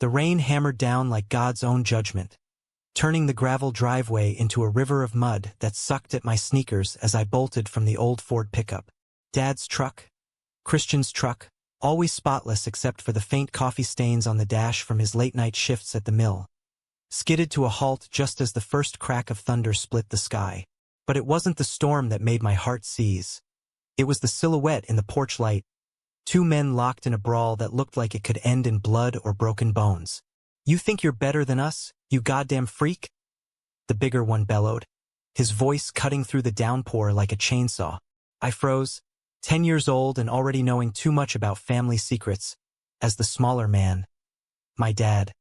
The rain hammered down like God's own judgment, turning the gravel driveway into a river of mud that sucked at my sneakers as I bolted from the old Ford pickup. Dad's truck, Christian's truck, always spotless except for the faint coffee stains on the dash from his late-night shifts at the mill, skidded to a halt just as the first crack of thunder split the sky. But it wasn't the storm that made my heart seize. It was the silhouette in the porch light, two men locked in a brawl that looked like it could end in blood or broken bones. "You think you're better than us, you goddamn freak?" the bigger one bellowed, his voice cutting through the downpour like a chainsaw. I froze, 10 years old and already knowing too much about family secrets, as the smaller man, my dad,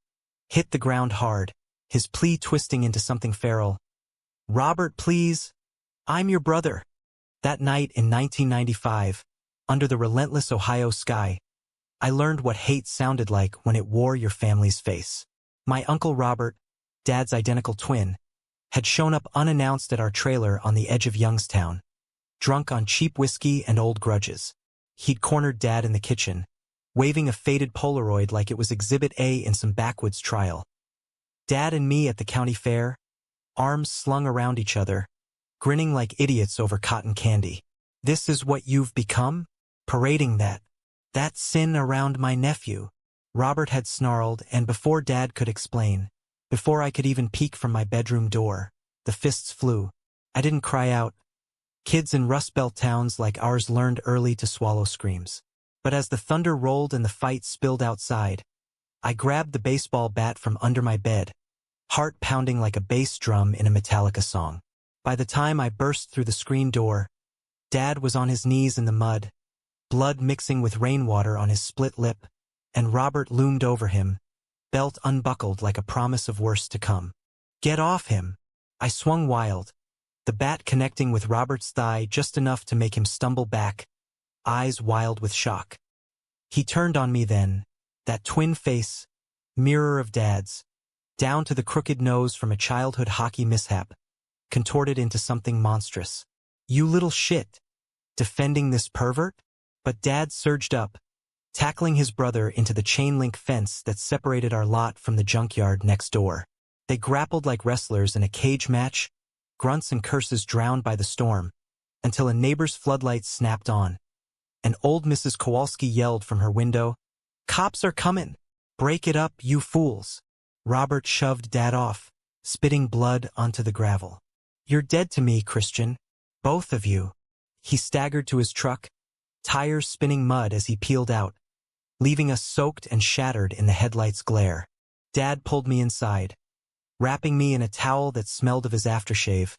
hit the ground hard, his plea twisting into something feral. "Robert, please. I'm your brother." That night in 1995, under the relentless Ohio sky, I learned what hate sounded like when it wore your family's face. My Uncle Robert, Dad's identical twin, had shown up unannounced at our trailer on the edge of Youngstown, drunk on cheap whiskey and old grudges. He'd cornered Dad in the kitchen, waving a faded Polaroid like it was Exhibit A in some backwoods trial. Dad and me at the county fair, arms slung around each other, grinning like idiots over cotton candy. "This is what you've become? Parading that sin around my nephew," Robert had snarled, and before Dad could explain, before I could even peek from my bedroom door, the fists flew. I didn't cry out. Kids in Rust Belt towns like ours learned early to swallow screams. But as the thunder rolled and the fight spilled outside, I grabbed the baseball bat from under my bed, heart pounding like a bass drum in a Metallica song. By the time I burst through the screen door, Dad was on his knees in the mud, blood mixing with rainwater on his split lip, and Robert loomed over him, belt unbuckled like a promise of worse to come. "Get off him!" I swung wild, the bat connecting with Robert's thigh just enough to make him stumble back, eyes wild with shock. He turned on me then, that twin face, mirror of Dad's, down to the crooked nose from a childhood hockey mishap, contorted into something monstrous. "You little shit! Defending this pervert?" But Dad surged up, tackling his brother into the chain-link fence that separated our lot from the junkyard next door. They grappled like wrestlers in a cage match, grunts and curses drowned by the storm, until a neighbor's floodlights snapped on, and old Mrs. Kowalski yelled from her window, "Cops are coming! Break it up, you fools!" Robert shoved Dad off, spitting blood onto the gravel. "You're dead to me, Christian. Both of you." He staggered to his truck, tires spinning mud as he peeled out, leaving us soaked and shattered in the headlights' glare. Dad pulled me inside, wrapping me in a towel that smelled of his aftershave,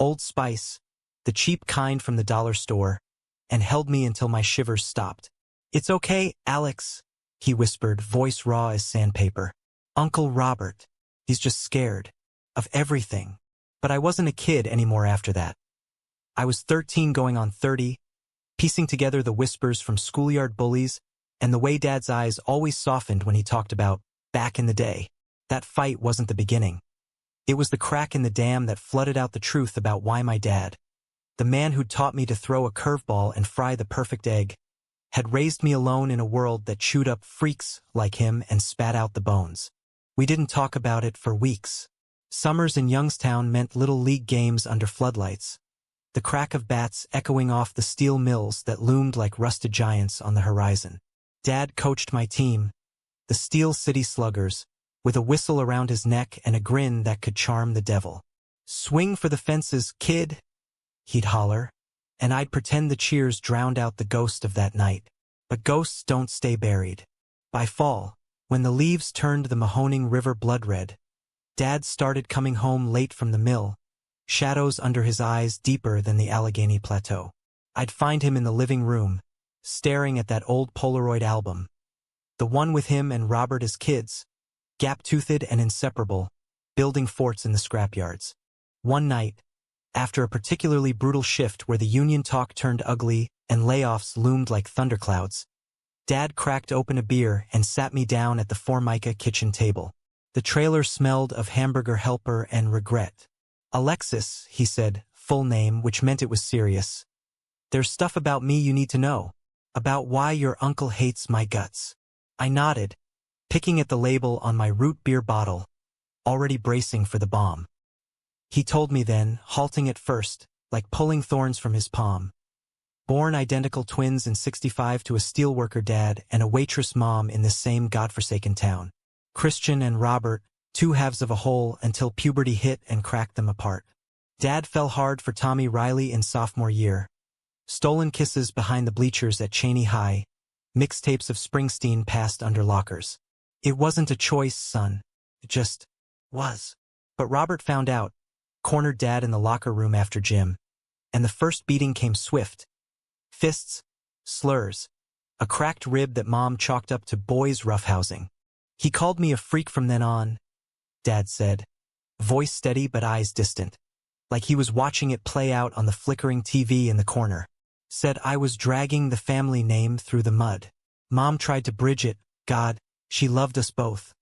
Old Spice, the cheap kind from the dollar store, and held me until my shivers stopped. "It's okay, Alex," he whispered, voice raw as sandpaper. "Uncle Robert, he's just scared. Of everything." But I wasn't a kid anymore after that. I was 13 going on 30, piecing together the whispers from schoolyard bullies and the way Dad's eyes always softened when he talked about back in the day. That fight wasn't the beginning. It was the crack in the dam that flooded out the truth about why my dad, the man who'd taught me to throw a curveball and fry the perfect egg, had raised me alone in a world that chewed up freaks like him and spat out the bones. We didn't talk about it for weeks. Summers in Youngstown meant little league games under floodlights, the crack of bats echoing off the steel mills that loomed like rusted giants on the horizon. Dad coached my team, the Steel City Sluggers, with a whistle around his neck and a grin that could charm the devil. "Swing for the fences, kid," he'd holler, and I'd pretend the cheers drowned out the ghost of that night. But ghosts don't stay buried. By fall, when the leaves turned the Mahoning River blood red, Dad started coming home late from the mill, shadows under his eyes deeper than the Allegheny Plateau. I'd find him in the living room, staring at that old Polaroid album, the one with him and Robert as kids, gap-toothed and inseparable, building forts in the scrapyards. One night, after a particularly brutal shift where the union talk turned ugly and layoffs loomed like thunderclouds, Dad cracked open a beer and sat me down at the Formica kitchen table. The trailer smelled of hamburger helper and regret. "Alexis," he said, full name, which meant it was serious. "There's stuff about me you need to know, about why your uncle hates my guts." I nodded, picking at the label on my root beer bottle, already bracing for the bomb. He told me then, halting at first, like pulling thorns from his palm. Born identical twins in '65 to a steelworker dad and a waitress mom in this same godforsaken town. Christian and Robert, two halves of a whole until puberty hit and cracked them apart. Dad fell hard for Tommy Riley in sophomore year. Stolen kisses behind the bleachers at Cheney High. Mixtapes of Springsteen passed under lockers. It wasn't a choice, son. It just was. But Robert found out, cornered Dad in the locker room after gym. And the first beating came swift. Fists, slurs, a cracked rib that Mom chalked up to boys' roughhousing. He called me a freak from then on, Dad said, voice steady but eyes distant, like he was watching it play out on the flickering TV in the corner. Said I was dragging the family name through the mud. Mom tried to bridge it, God, she loved us both.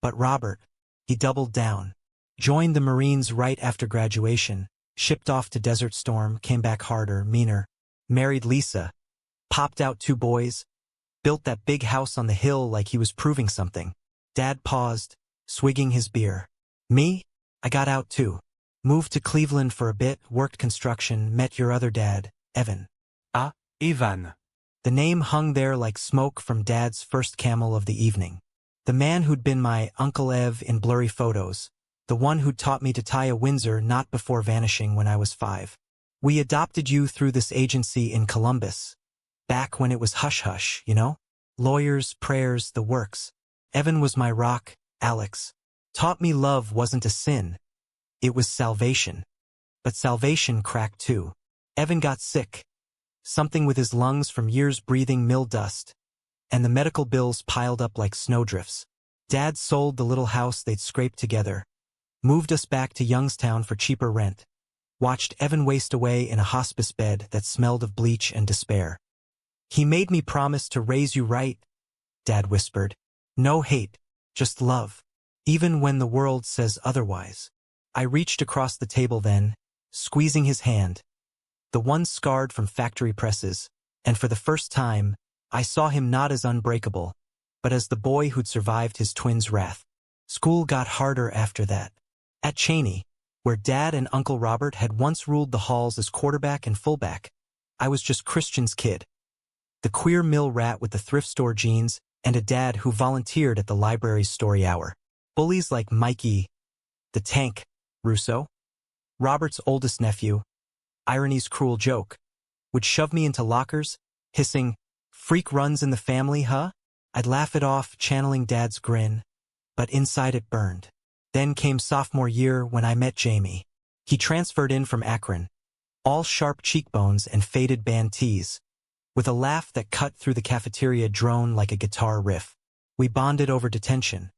But Robert, he doubled down. Joined the Marines right after graduation, shipped off to Desert Storm, came back harder, meaner. Married Lisa, popped out 2 boys, built that big house on the hill like he was proving something. Dad paused, swigging his beer. Me? I got out too. Moved to Cleveland for a bit, worked construction, met your other dad, Evan. Ah, Evan. The name hung there like smoke from Dad's first camel of the evening. The man who'd been my Uncle Ev in blurry photos. The one who'd taught me to tie a Windsor not before vanishing when I was 5. We adopted you through this agency in Columbus. Back when it was hush-hush, you know? Lawyers, prayers, the works. Evan was my rock, Alex. Taught me love wasn't a sin. It was salvation. But salvation cracked too. Evan got sick. Something with his lungs from years breathing mill dust. And the medical bills piled up like snowdrifts. Dad sold the little house they'd scraped together. Moved us back to Youngstown for cheaper rent. Watched Evan waste away in a hospice bed that smelled of bleach and despair. He made me promise to raise you right, Dad whispered. No hate, just love. Even when the world says otherwise. I reached across the table then, squeezing his hand. The one scarred from factory presses, and for the first time, I saw him not as unbreakable, but as the boy who'd survived his twins' wrath. School got harder after that. At Cheney, where Dad and Uncle Robert had once ruled the halls as quarterback and fullback, I was just Christian's kid. The queer mill rat with the thrift store jeans and a dad who volunteered at the library's story hour. Bullies like Mikey, the tank, Russo, Robert's oldest nephew, irony's cruel joke, would shove me into lockers, hissing, freak runs in the family, huh? I'd laugh it off, channeling Dad's grin, but inside it burned. Then came sophomore year when I met Jamie. He transferred in from Akron, all sharp cheekbones and faded band tees, with a laugh that cut through the cafeteria drone like a guitar riff. We bonded over detention,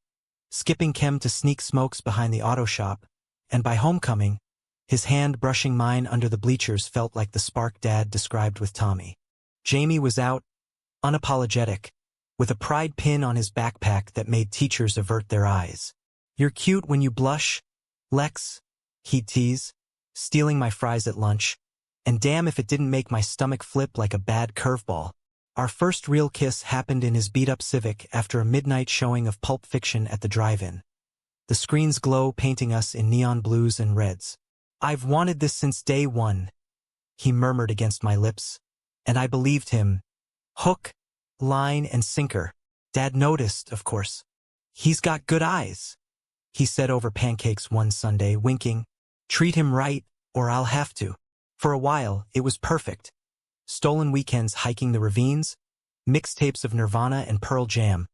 skipping chem to sneak smokes behind the auto shop, and by homecoming, his hand brushing mine under the bleachers felt like the spark Dad described with Tommy. Jamie was out, unapologetic, with a pride pin on his backpack that made teachers avert their eyes. You're cute when you blush, Lex, he'd tease, stealing my fries at lunch, and damn if it didn't make my stomach flip like a bad curveball. Our first real kiss happened in his beat-up Civic after a midnight showing of Pulp Fiction at the drive-in. The screen's glow painting us in neon blues and reds. I've wanted this since day one, he murmured against my lips, and I believed him. Hook, line, and sinker. Dad noticed, of course. He's got good eyes, he said over pancakes one Sunday, winking. Treat him right, or I'll have to. For a while, it was perfect. Stolen weekends hiking the ravines, mixtapes of Nirvana and Pearl Jam,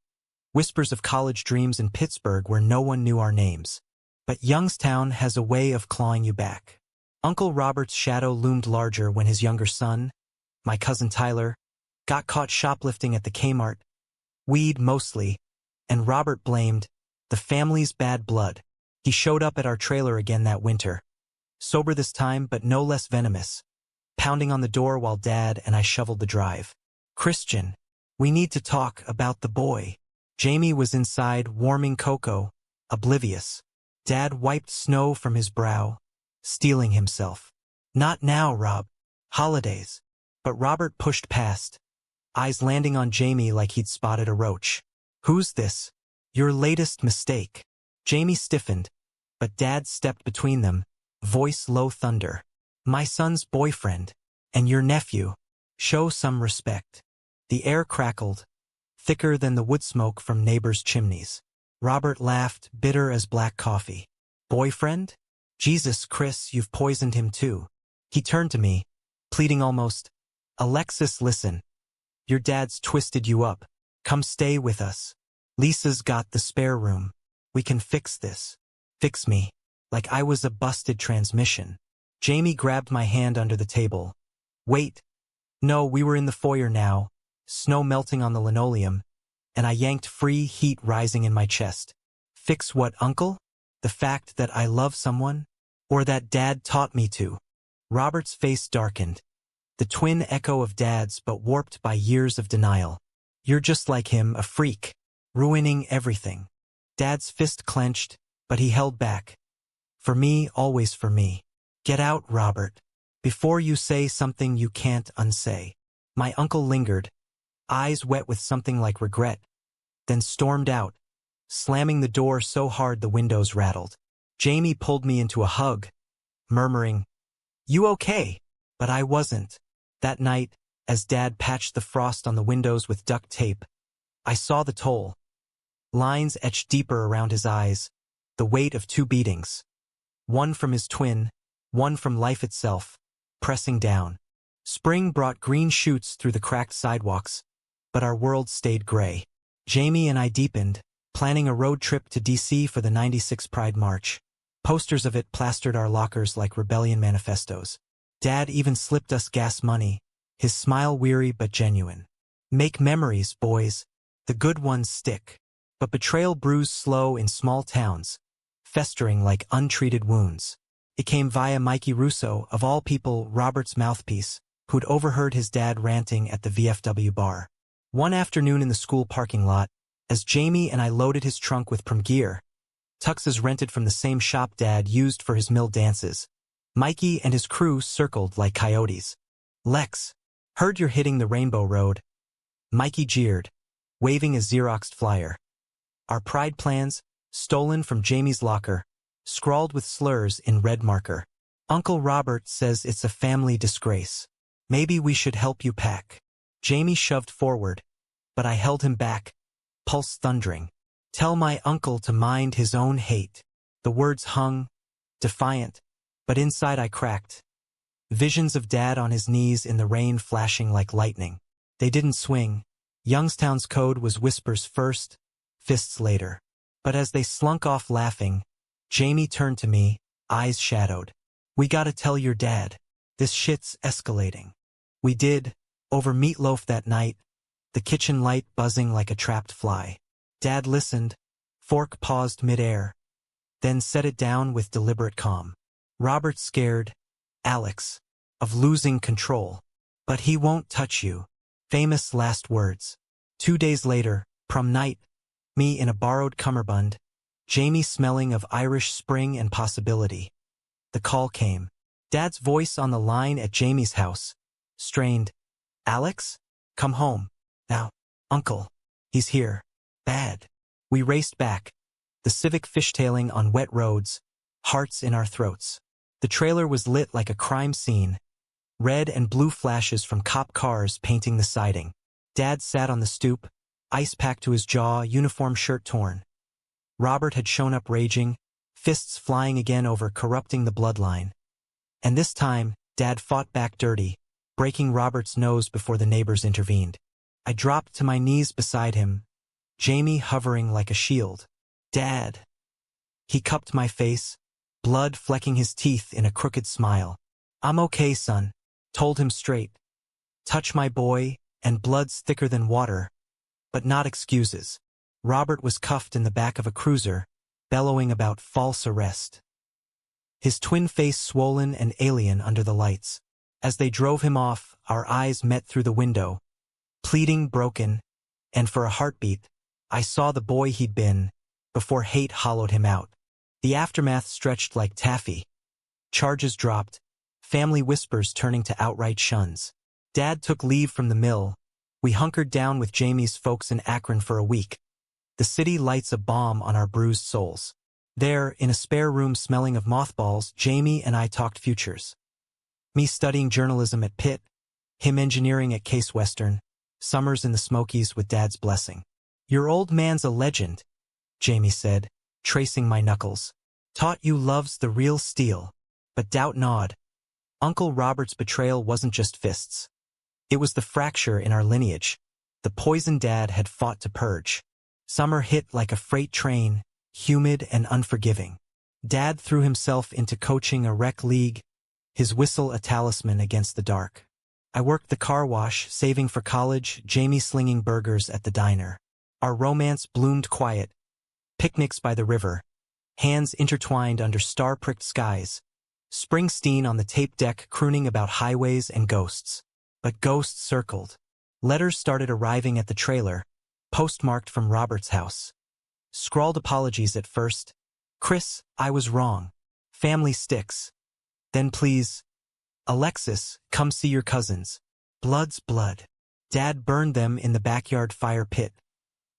whispers of college dreams in Pittsburgh where no one knew our names. But Youngstown has a way of clawing you back. Uncle Robert's shadow loomed larger when his younger son, my cousin Tyler, got caught shoplifting at the Kmart. Weed mostly, and Robert blamed the family's bad blood. He showed up at our trailer again that winter. Sober this time, but no less venomous. Pounding on the door while Dad and I shoveled the drive. Christian, we need to talk about the boy. Jamie was inside, warming cocoa, oblivious. Dad wiped snow from his brow, steeling himself. Not now, Rob. Holidays. But Robert pushed past, eyes landing on Jamie like he'd spotted a roach. Who's this? Your latest mistake. Jamie stiffened, but Dad stepped between them, voice low thunder. My son's boyfriend, and your nephew. Show some respect. The air crackled, thicker than the wood smoke from neighbors' chimneys. Robert laughed, bitter as black coffee. Boyfriend? Jesus, Chris, you've poisoned him too. He turned to me, pleading almost, Alexis, listen. Your dad's twisted you up. Come stay with us. Lisa's got the spare room. We can fix this. Fix me. Like I was a busted transmission. Jamie grabbed my hand under the table. Wait. No, we were in the foyer now, snow melting on the linoleum, and I yanked free, heat rising in my chest. Fix what, uncle? The fact that I love someone? Or that Dad taught me to? Robert's face darkened. The twin echo of Dad's, but warped by years of denial. You're just like him, a freak, ruining everything. Dad's fist clenched, but he held back. For me, always for me. Get out, Robert. Before you say something you can't unsay. My uncle lingered, eyes wet with something like regret, then stormed out, slamming the door so hard the windows rattled. Jamie pulled me into a hug, murmuring, You okay? But I wasn't. That night, as Dad patched the frost on the windows with duct tape, I saw the toll. Lines etched deeper around his eyes, the weight of 2 beatings. One from his twin, one from life itself, pressing down. Spring brought green shoots through the cracked sidewalks, but our world stayed gray. Jamie and I deepened, planning a road trip to D.C. for the '96 Pride March. Posters of it plastered our lockers like rebellion manifestos. Dad even slipped us gas money, his smile weary but genuine. Make memories, boys. The good ones stick. But betrayal brews slow in small towns, festering like untreated wounds. It came via Mikey Russo, of all people, Robert's mouthpiece, who'd overheard his dad ranting at the VFW bar. One afternoon in the school parking lot, as Jamie and I loaded his trunk with prom gear, tuxes rented from the same shop Dad used for his mill dances, Mikey and his crew circled like coyotes. Lex, heard you're hitting the Rainbow Road. Mikey jeered, waving a Xeroxed flyer. Our pride plans, stolen from Jamie's locker, scrawled with slurs in red marker. Uncle Robert says it's a family disgrace. Maybe we should help you pack. Jamie shoved forward, but I held him back, pulse thundering. Tell my uncle to mind his own hate. The words hung, defiant, but inside I cracked. Visions of Dad on his knees in the rain flashing like lightning. They didn't swing. Youngstown's code was whispers first, fists later. But as they slunk off laughing, Jamie turned to me, eyes shadowed. We gotta tell your dad. This shit's escalating. We did, over meatloaf that night, the kitchen light buzzing like a trapped fly. Dad listened, fork paused midair, then set it down with deliberate calm. Robert scared, Alex, of losing control. But he won't touch you. Famous last words. 2 days later, prom night, me in a borrowed cummerbund, Jamie smelling of Irish spring and possibility. The call came. Dad's voice on the line at Jamie's house. Strained. Alex? Come home. Now. Uncle. He's here. Bad. We raced back. The Civic fishtailing on wet roads, hearts in our throats. The trailer was lit like a crime scene. Red and blue flashes from cop cars painting the siding. Dad sat on the stoop, ice pack to his jaw, uniform shirt torn. Robert had shown up raging, fists flying again over corrupting the bloodline. And this time, Dad fought back dirty, breaking Robert's nose before the neighbors intervened. I dropped to my knees beside him, Jamie hovering like a shield. Dad. He cupped my face, blood flecking his teeth in a crooked smile. I'm okay, son. Told him straight. Touch my boy, and blood's thicker than water. But not excuses. Robert was cuffed in the back of a cruiser, bellowing about false arrest. His twin face swollen and alien under the lights. As they drove him off, our eyes met through the window, pleading broken, and for a heartbeat, I saw the boy he'd been, before hate hollowed him out. The aftermath stretched like taffy. Charges dropped, family whispers turning to outright shuns. Dad took leave from the mill. We hunkered down with Jamie's folks in Akron for a week. The city lights a bomb on our bruised souls. There, in a spare room smelling of mothballs, Jamie and I talked futures. Me studying journalism at Pitt, him engineering at Case Western, summers in the Smokies with Dad's blessing. "Your old man's a legend," Jamie said, tracing my knuckles. "Taught you love's the real steel." But doubt gnawed. Uncle Robert's betrayal wasn't just fists. It was the fracture in our lineage. The poison Dad had fought to purge. Summer hit like a freight train, humid and unforgiving. Dad threw himself into coaching a rec league, his whistle a talisman against the dark. I worked the car wash, saving for college, Jamie slinging burgers at the diner. Our romance bloomed quiet. Picnics by the river, hands intertwined under star-pricked skies. Springsteen on the tape deck crooning about highways and ghosts. But ghosts circled. Letters started arriving at the trailer, postmarked from Robert's house. Scrawled apologies at first. "Chris, I was wrong. Family sticks. Then please, Alexis, come see your cousins. Blood's blood." Dad burned them in the backyard fire pit.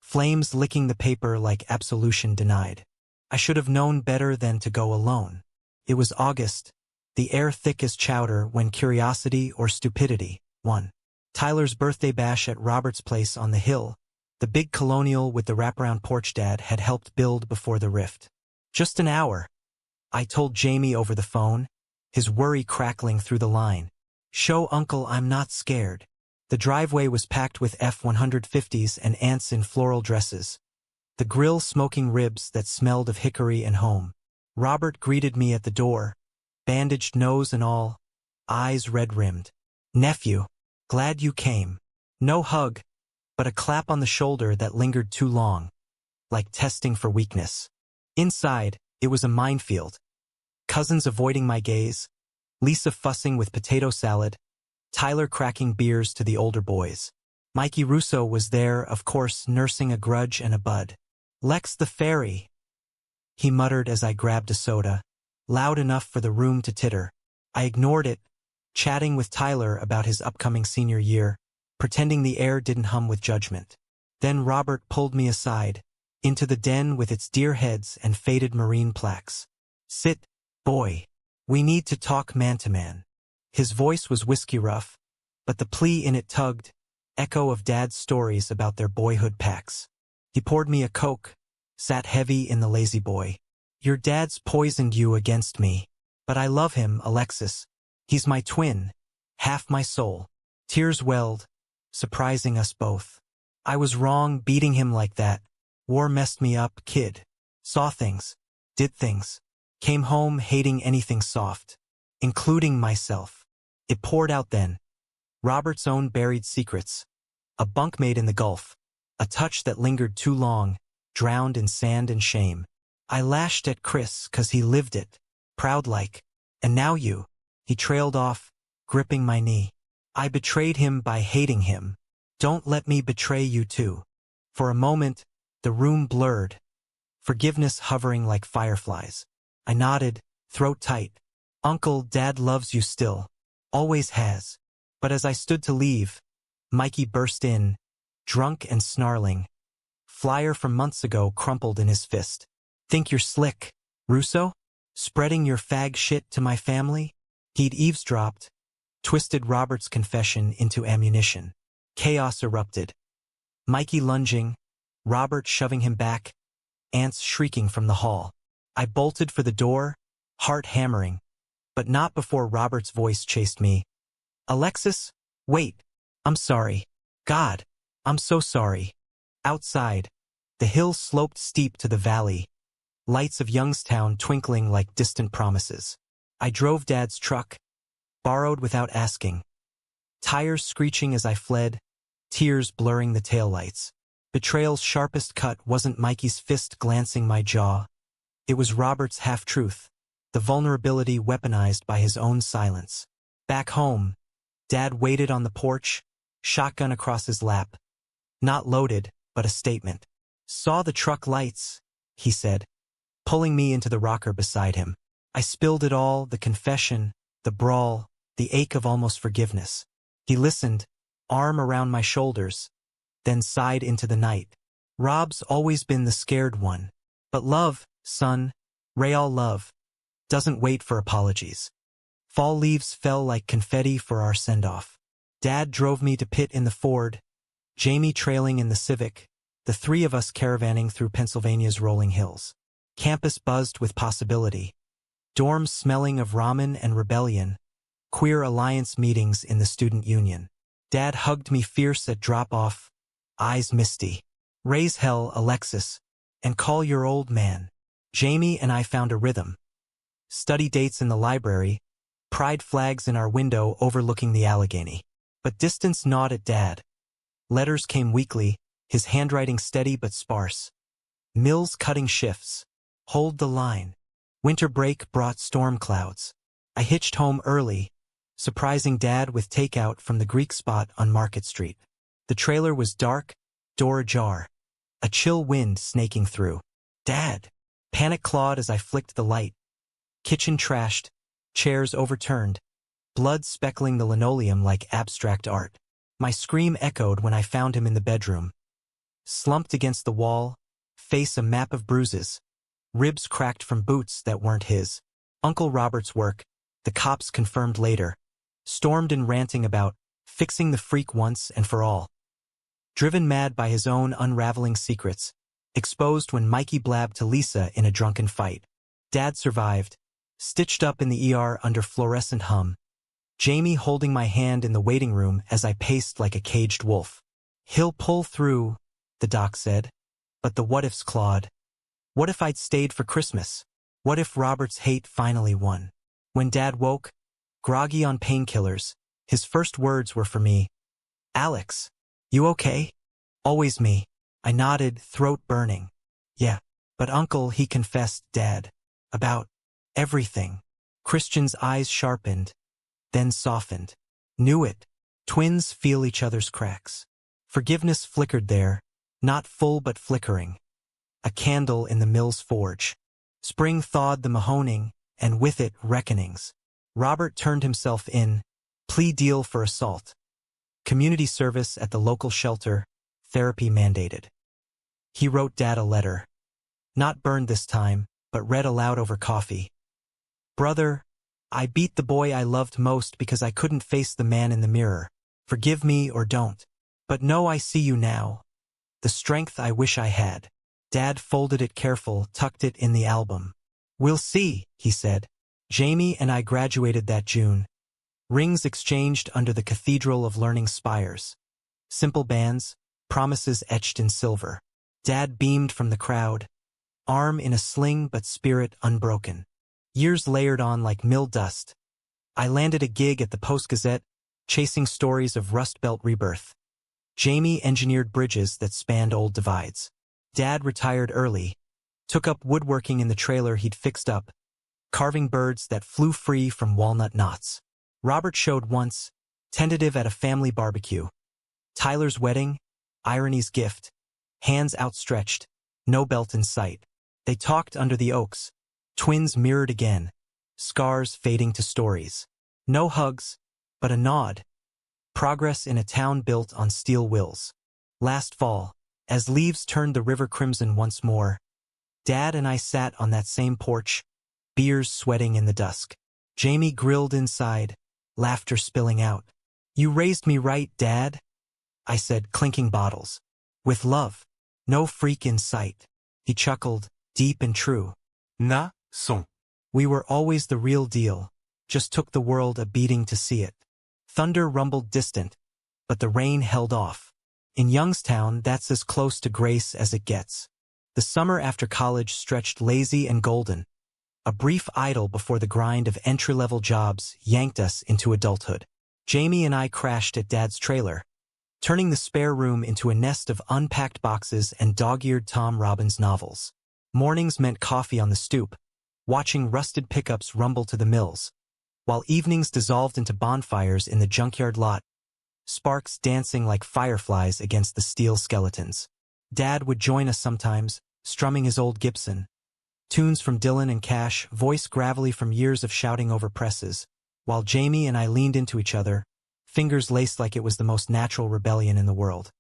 Flames licking the paper like absolution denied. I should have known better than to go alone. It was August, the air thick as chowder when curiosity or stupidity won. Tyler's birthday bash at Robert's place on the hill, the big colonial with the wraparound porch Dad had helped build before the rift. "Just an hour," I told Jamie over the phone, his worry crackling through the line. "Show Uncle I'm not scared." The driveway was packed with F-150s and aunts in floral dresses. The grill smoking ribs that smelled of hickory and home. Robert greeted me at the door, bandaged nose and all, eyes red-rimmed. "Nephew, glad you came." No hug, but a clap on the shoulder that lingered too long, like testing for weakness. Inside, it was a minefield. Cousins avoiding my gaze, Lisa fussing with potato salad, Tyler cracking beers to the older boys. Mikey Russo was there, of course, nursing a grudge and a bud. "Lex the fairy," he muttered as I grabbed a soda, loud enough for the room to titter. I ignored it, chatting with Tyler about his upcoming senior year, pretending the air didn't hum with judgment. Then Robert pulled me aside, into the den with its deer heads and faded marine plaques. "Sit, boy. We need to talk man-to-man." His voice was whiskey rough, but the plea in it tugged, echo of Dad's stories about their boyhood packs. He poured me a Coke, sat heavy in the lazy boy. "Your dad's poisoned you against me. But I love him, Alexis. He's my twin, half my soul." Tears welled, surprising us both. "I was wrong beating him like that. War messed me up, kid. Saw things, did things, came home hating anything soft, including myself." It poured out then. Robert's own buried secrets. A bunkmate in the Gulf. A touch that lingered too long, drowned in sand and shame. I lashed at Chris 'cause he lived it, proud-like. "And now you." He trailed off, gripping my knee. "I betrayed him by hating him. Don't let me betray you too." For a moment, the room blurred, forgiveness hovering like fireflies. I nodded, throat tight. "Uncle, Dad loves you still. Always has." But as I stood to leave, Mikey burst in, drunk and snarling. Flyer from months ago crumpled in his fist. "Think you're slick, Russo? Spreading your fag shit to my family?" He'd eavesdropped, twisted Robert's confession into ammunition. Chaos erupted. Mikey lunging, Robert shoving him back, aunts shrieking from the hall. I bolted for the door, heart hammering, but not before Robert's voice chased me. "Alexis, wait. I'm sorry. God, I'm so sorry." Outside, the hill sloped steep to the valley, lights of Youngstown twinkling like distant promises. I drove Dad's truck, borrowed without asking. Tires screeching as I fled, tears blurring the taillights. Betrayal's sharpest cut wasn't Mikey's fist glancing my jaw. It was Robert's half-truth, the vulnerability weaponized by his own silence. Back home, Dad waited on the porch, shotgun across his lap. Not loaded, but a statement. "Saw the truck lights," he said, pulling me into the rocker beside him. I spilled it all, the confession, the brawl, the ache of almost forgiveness. He listened, arm around my shoulders, then sighed into the night. Rob's always been the scared one. But love, son, real love, doesn't wait for apologies. Fall leaves fell like confetti for our send-off. Dad drove me to Pitt in the Ford, Jamie trailing in the Civic, the three of us caravanning through Pennsylvania's rolling hills. Campus buzzed with possibility. Dorms smelling of ramen and rebellion. Queer alliance meetings in the student union. Dad hugged me fierce at drop-off, eyes misty. Raise hell, Alexis, and call your old man. Jamie and I found a rhythm. Study dates in the library, pride flags in our window overlooking the Allegheny. But distance gnawed at Dad. Letters came weekly, his handwriting steady but sparse. Mills cutting shifts. Hold the line. Winter break brought storm clouds. I hitched home early, surprising Dad with takeout from the Greek spot on Market Street. The trailer was dark, door ajar. A chill wind snaking through. Dad! Panic clawed as I flicked the light. Kitchen trashed, chairs overturned, blood speckling the linoleum like abstract art. My scream echoed when I found him in the bedroom. Slumped against the wall, face a map of bruises. Ribs cracked from boots that weren't his. Uncle Robert's work, the cops confirmed later, stormed and ranting about fixing the freak once and for all. Driven mad by his own unraveling secrets, exposed when Mikey blabbed to Lisa in a drunken fight. Dad survived, stitched up in the ER under fluorescent hum. Jamie holding my hand in the waiting room as I paced like a caged wolf. He'll pull through, the doc said. But the what-ifs clawed. What if I'd stayed for Christmas? What if Robert's hate finally won? When Dad woke, groggy on painkillers, his first words were for me. Alex, you okay? Always me. I nodded, throat burning. Yeah, but Uncle, he confessed, Dad. About everything. Christian's eyes sharpened, then softened. Knew it. Twins feel each other's cracks. Forgiveness flickered there, not full but flickering. A candle in the mill's forge. Spring thawed the mahoning, and with it reckonings. Robert turned himself in, plea deal for assault. Community service at the local shelter, therapy mandated. He wrote Dad a letter. Not burned this time, but read aloud over coffee. Brother, I beat the boy I loved most because I couldn't face the man in the mirror. Forgive me or don't. But know I see you now. The strength I wish I had. Dad folded it careful, tucked it in the album. We'll see, he said. Jamie and I graduated that June. Rings exchanged under the Cathedral of Learning spires. Simple bands, promises etched in silver. Dad beamed from the crowd, arm in a sling but spirit unbroken. Years layered on like mill dust. I landed a gig at the Post-Gazette, chasing stories of Rust Belt rebirth. Jamie engineered bridges that spanned old divides. Dad retired early, took up woodworking in the trailer he'd fixed up, carving birds that flew free from walnut knots. Robert showed once, tentative at a family barbecue. Tyler's wedding, irony's gift, hands outstretched, no belt in sight. They talked under the oaks, twins mirrored again, scars fading to stories. No hugs, but a nod. Progress in a town built on steel wills. Last fall, as leaves turned the river crimson once more, Dad and I sat on that same porch, beers sweating in the dusk. Jamie grilled inside, laughter spilling out. You raised me right, Dad, I said, clinking bottles. With love, no freak in sight. He chuckled, deep and true. Na, son. We were always the real deal, just took the world a beating to see it. Thunder rumbled distant, but the rain held off. In Youngstown, that's as close to grace as it gets. The summer after college stretched lazy and golden. A brief idyll before the grind of entry-level jobs yanked us into adulthood. Jamie and I crashed at Dad's trailer, turning the spare room into a nest of unpacked boxes and dog-eared Tom Robbins novels. Mornings meant coffee on the stoop, watching rusted pickups rumble to the mills, while evenings dissolved into bonfires in the junkyard lot, sparks dancing like fireflies against the steel skeletons. Dad would join us sometimes, strumming his old Gibson. Tunes from Dylan and Cash, voice gravelly from years of shouting over presses, while Jamie and I leaned into each other, fingers laced like it was the most natural rebellion in the world.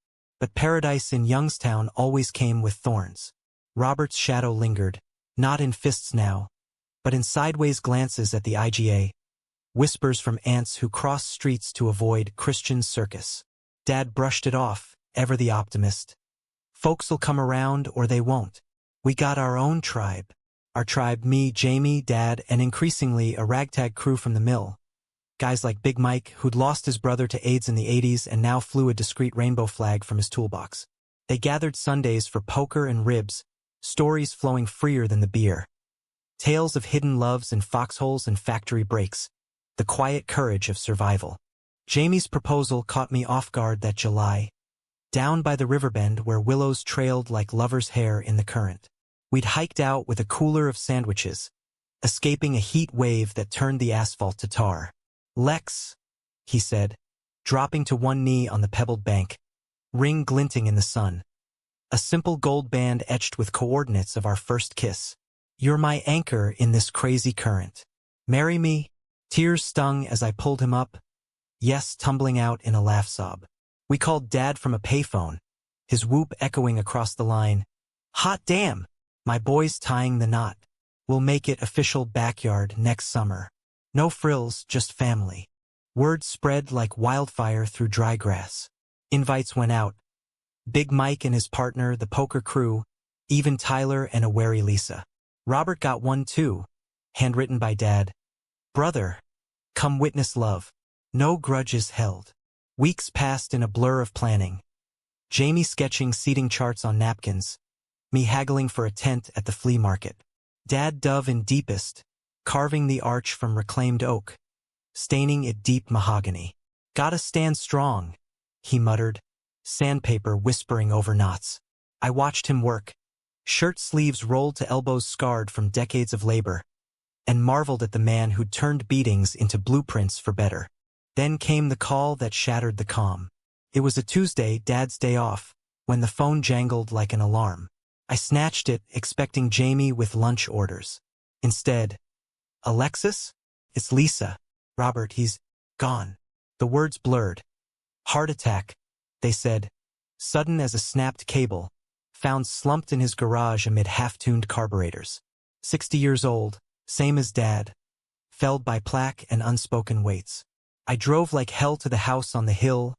But paradise in Youngstown always came with thorns. Robert's shadow lingered, not in fists now, but in sideways glances at the IGA, whispers from aunts who cross streets to avoid Christian circus. Dad brushed it off, ever the optimist. Folks'll come around or they won't. We got our own tribe. Our tribe, me, Jamie, Dad, and increasingly a ragtag crew from the mill. Guys like Big Mike, who'd lost his brother to AIDS in the 80s and now flew a discreet rainbow flag from his toolbox. They gathered Sundays for poker and ribs, stories flowing freer than the beer. Tales of hidden loves in foxholes and factory breaks. The quiet courage of survival. Jamie's proposal caught me off guard that July. Down by the riverbend where willows trailed like lovers' hair in the current. We'd hiked out with a cooler of sandwiches, escaping a heat wave that turned the asphalt to tar. "Lex," he said, dropping to one knee on the pebbled bank, ring glinting in the sun. A simple gold band etched with coordinates of our first kiss. "You're my anchor in this crazy current. Marry me?" Tears stung as I pulled him up. Yes, tumbling out in a laugh sob. We called Dad from a payphone, his whoop echoing across the line. "Hot damn! My boy's tying the knot. We'll make it official backyard next summer. No frills, just family." Word spread like wildfire through dry grass. Invites went out. Big Mike and his partner, the poker crew, even Tyler and a wary Lisa. Robert got one too, handwritten by Dad. "Brother, come witness love. No grudges held." Weeks passed in a blur of planning. Jamie sketching seating charts on napkins, me haggling for a tent at the flea market. Dad dove in deepest, carving the arch from reclaimed oak, staining it deep mahogany. "Gotta stand strong," he muttered, sandpaper whispering over knots. I watched him work, shirt sleeves rolled to elbows scarred from decades of labor, and marveled at the man who'd turned beatings into blueprints for better. Then came the call that shattered the calm. It was a Tuesday, Dad's day off, when the phone jangled like an alarm. I snatched it, expecting Jamie with lunch orders. Instead, "Alexis? It's Lisa. Robert, he's gone." The words blurred. "Heart attack," they said, sudden as a snapped cable, found slumped in his garage amid half-tuned carburetors. 60 years old, same as Dad, felled by plaque and unspoken weights. I drove like hell to the house on the hill,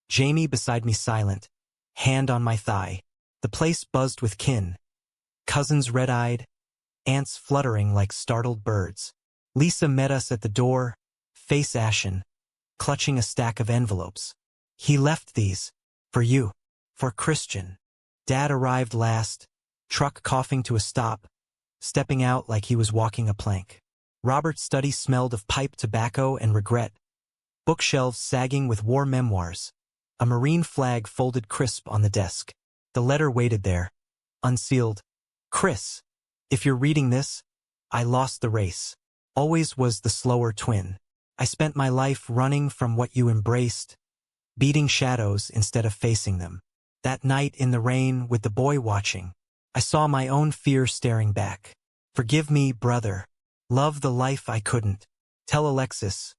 Jamie beside me silent, hand on my thigh. The place buzzed with kin. Cousins red-eyed, aunts fluttering like startled birds. Lisa met us at the door, face ashen, clutching a stack of envelopes. "He left these. For you. For Christian." Dad arrived last, truck coughing to a stop, stepping out like he was walking a plank. Robert's study smelled of pipe tobacco and regret. Bookshelves sagging with war memoirs. A Marine flag folded crisp on the desk. The letter waited there, unsealed. "Chris, if you're reading this, I lost the race. Always was the slower twin. I spent my life running from what you embraced, beating shadows instead of facing them. That night in the rain with the boy watching, I saw my own fear staring back. Forgive me, brother. Love the life I couldn't. Tell Alexis.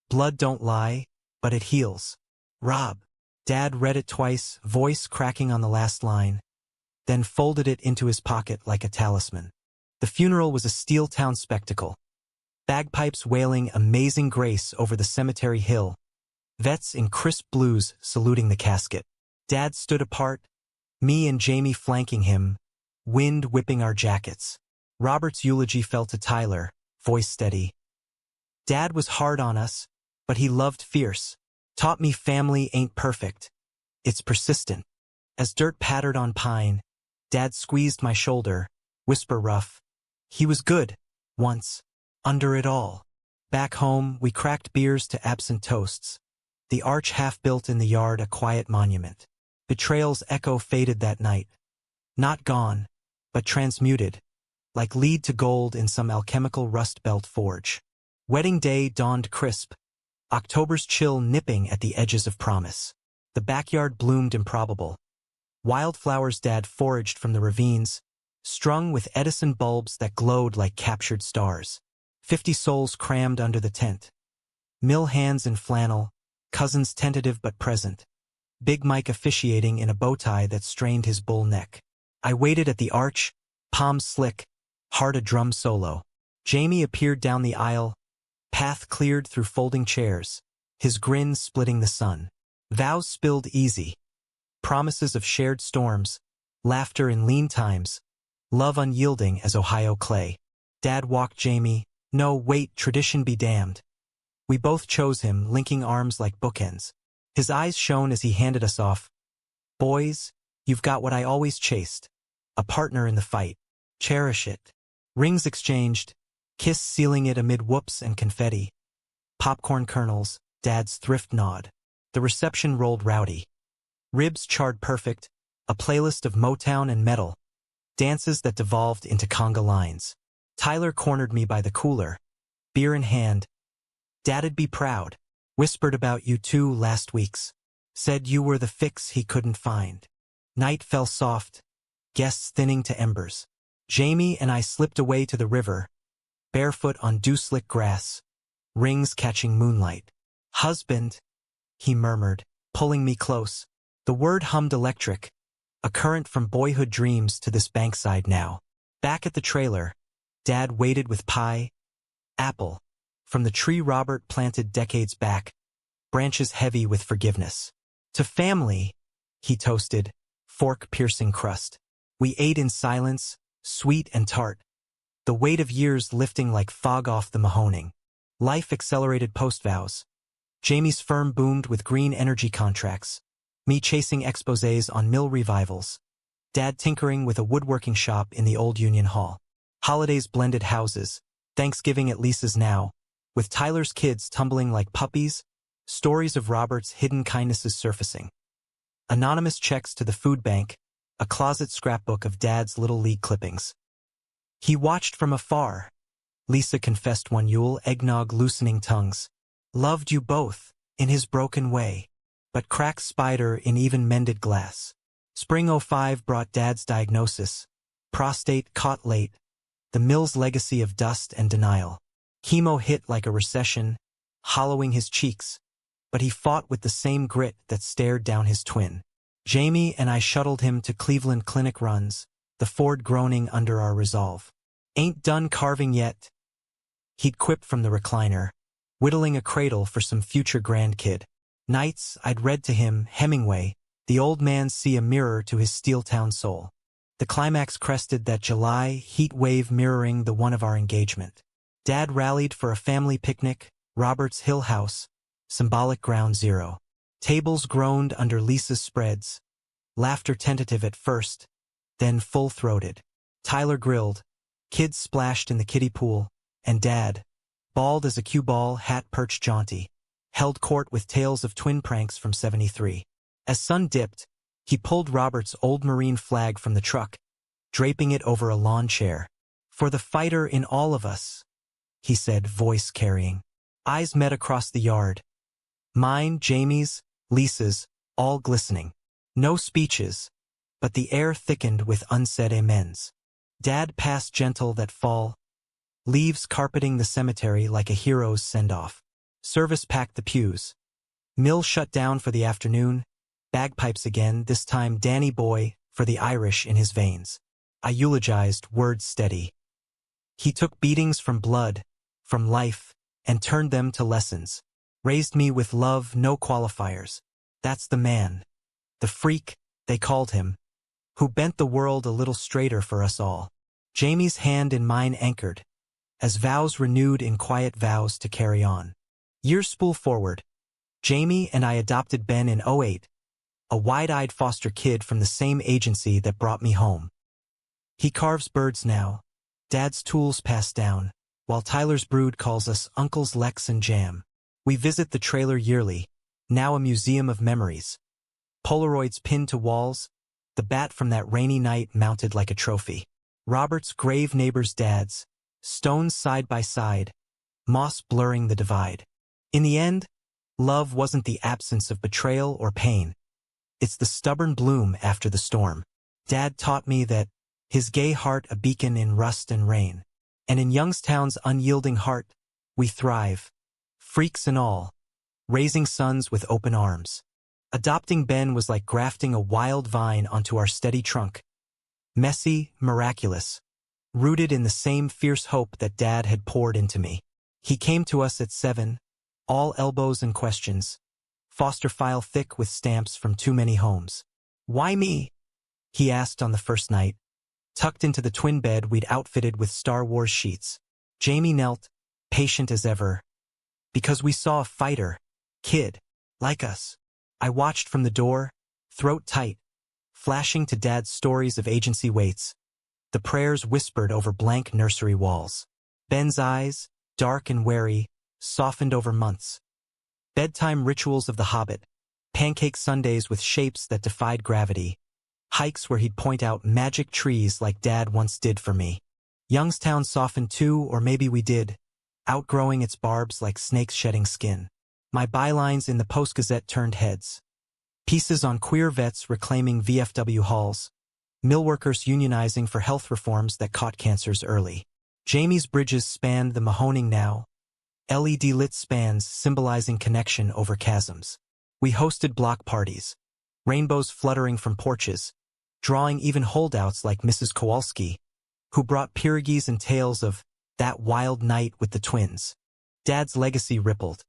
Blood don't lie, but it heals. Rob." Dad read it twice, voice cracking on the last line, then folded it into his pocket like a talisman. The funeral was a steel town spectacle. Bagpipes wailing Amazing Grace over the cemetery hill, vets in crisp blues saluting the casket. Dad stood apart, me and Jamie flanking him, wind whipping our jackets. Robert's eulogy fell to Tyler, voice steady. "Dad was hard on us, but he loved fierce. Taught me family ain't perfect. It's persistent." As dirt pattered on pine, Dad squeezed my shoulder, whisper rough. "He was good, once, under it all." Back home, we cracked beers to absent toasts. The arch half-built in the yard a quiet monument. Betrayal's echo faded that night. Not gone, but transmuted, like lead to gold in some alchemical Rust Belt forge. Wedding day dawned crisp, October's chill nipping at the edges of promise. The backyard bloomed improbable. Wildflowers Dad foraged from the ravines, strung with Edison bulbs that glowed like captured stars. 50 souls crammed under the tent. Mill hands in flannel, cousins tentative but present. Big Mike officiating in a bow tie that strained his bull neck. I waited at the arch, palms slick, heart a drum solo. Jamie appeared down the aisle, path cleared through folding chairs, his grin splitting the sun. Vows spilled easy, promises of shared storms, laughter in lean times, love unyielding as Ohio clay. Dad walked Jamie, no, wait, tradition be damned. We both chose him, linking arms like bookends. His eyes shone as he handed us off. Boys, you've got what I always chased. A partner in the fight. Cherish it. Rings exchanged, kiss sealing it amid whoops and confetti. Popcorn kernels, Dad's thrift nod. The reception rolled rowdy. Ribs charred perfect, a playlist of Motown and metal. Dances that devolved into conga lines. Tyler cornered me by the cooler, beer in hand. Dad'd be proud. Whispered about you two last weeks. Said you were the fix he couldn't find. Night fell soft, guests thinning to embers. Jamie and I slipped away to the river, barefoot on dew-slick grass, rings catching moonlight. Husband, he murmured, pulling me close. The word hummed electric, a current from boyhood dreams to this bankside now. Back at the trailer, Dad waited with pie, apple, from the tree Robert planted decades back, branches heavy with forgiveness. To family, he toasted, fork-piercing crust. We ate in silence, sweet and tart, the weight of years lifting like fog off the Mahoning. Life accelerated post-vows. Jamie's firm boomed with green energy contracts, me chasing exposés on mill revivals, Dad tinkering with a woodworking shop in the old Union Hall. Holidays blended houses, Thanksgiving at Lisa's now, with Tyler's kids tumbling like puppies, stories of Robert's hidden kindnesses surfacing. Anonymous checks to the food bank, a closet scrapbook of Dad's Little League clippings. He watched from afar, Lisa confessed one Yule, eggnog loosening tongues. Loved you both, in his broken way, but cracked spider in even mended glass. Spring '05 brought Dad's diagnosis, prostate caught late, the mill's legacy of dust and denial. Chemo hit like a recession, hollowing his cheeks, but he fought with the same grit that stared down his twin. Jamie and I shuttled him to Cleveland clinic runs, the Ford groaning under our resolve. Ain't done carving yet, he'd quip from the recliner, whittling a cradle for some future grandkid. Nights I'd read to him Hemingway, the old man see a mirror to his Steeltown soul. The climax crested that July heat wave mirroring the one of our engagement. Dad rallied for a family picnic, Robert's Hill House, symbolic ground zero. Tables groaned under Lisa's spreads, laughter tentative at first, then full-throated. Tyler grilled, kids splashed in the kiddie pool, and Dad, bald as a cue ball hat perched jaunty, held court with tales of twin pranks from '73. As sun dipped, he pulled Robert's old Marine flag from the truck, draping it over a lawn chair. For the fighter in all of us, he said, voice carrying. Eyes met across the yard. Mine, Jamie's, Lisa's, all glistening. No speeches, but the air thickened with unsaid amens. Dad passed gentle that fall, leaves carpeting the cemetery like a hero's send-off. Service packed the pews. Mill shut down for the afternoon, bagpipes again, this time Danny Boy, for the Irish in his veins. I eulogized, words steady. He took beatings from blood, from life, and turned them to lessons. Raised me with love, no qualifiers. That's the man. The freak, they called him, who bent the world a little straighter for us all. Jamie's hand in mine anchored, as vows renewed in quiet vows to carry on. Years spool forward. Jamie and I adopted Ben in '08, a wide-eyed foster kid from the same agency that brought me home. He carves birds now, Dad's tools passed down, while Tyler's brood calls us Uncles Lex and Jam. We visit the trailer yearly, now a museum of memories. Polaroids pinned to walls, the bat from that rainy night mounted like a trophy. Robert's grave neighbor's dad's, stones side by side, moss blurring the divide. In the end, love wasn't the absence of betrayal or pain. It's the stubborn bloom after the storm. Dad taught me that, his gay heart a beacon in rust and rain. And in Youngstown's unyielding heart, we thrive, freaks and all, raising sons with open arms. Adopting Ben was like grafting a wild vine onto our steady trunk. Messy, miraculous, rooted in the same fierce hope that Dad had poured into me. He came to us at 7, all elbows and questions, foster file thick with stamps from too many homes. "Why me?" he asked on the first night, tucked into the twin bed we'd outfitted with Star Wars sheets. Jamie knelt, patient as ever, because we saw a fighter, kid, like us. I watched from the door, throat tight, flashing to Dad's stories of agency waits, the prayers whispered over blank nursery walls. Ben's eyes, dark and wary, softened over months. Bedtime rituals of the Hobbit, pancake Sundays with shapes that defied gravity, hikes where he'd point out magic trees like Dad once did for me. Youngstown softened too, or maybe we did, outgrowing its barbs like snakes shedding skin. My bylines in the Post-Gazette turned heads. Pieces on queer vets reclaiming VFW halls, millworkers unionizing for health reforms that caught cancers early. Jamie's bridges spanned the Mahoning now, LED-lit spans symbolizing connection over chasms. We hosted block parties, rainbows fluttering from porches, drawing even holdouts like Mrs. Kowalski, who brought pierogies and tales of that wild night with the twins. Dad's legacy rippled.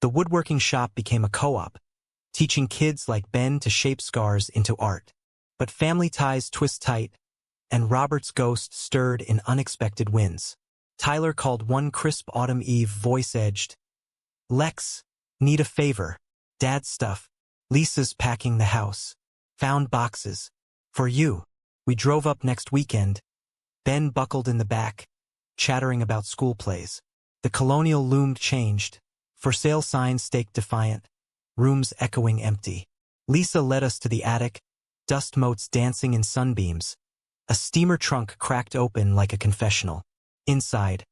The woodworking shop became a co-op, teaching kids like Ben to shape scars into art. But family ties twist tight, and Robert's ghost stirred in unexpected winds. Tyler called one crisp autumn eve voice-edged. "Lex, need a favor. Dad's stuff. Lisa's packing the house. Found boxes. For you." We drove up next weekend. Ben buckled in the back, chattering about school plays. The colonial loomed changed. For sale signs staked defiant, rooms echoing empty. Lisa led us to the attic, dust motes dancing in sunbeams. A steamer trunk cracked open like a confessional. Inside,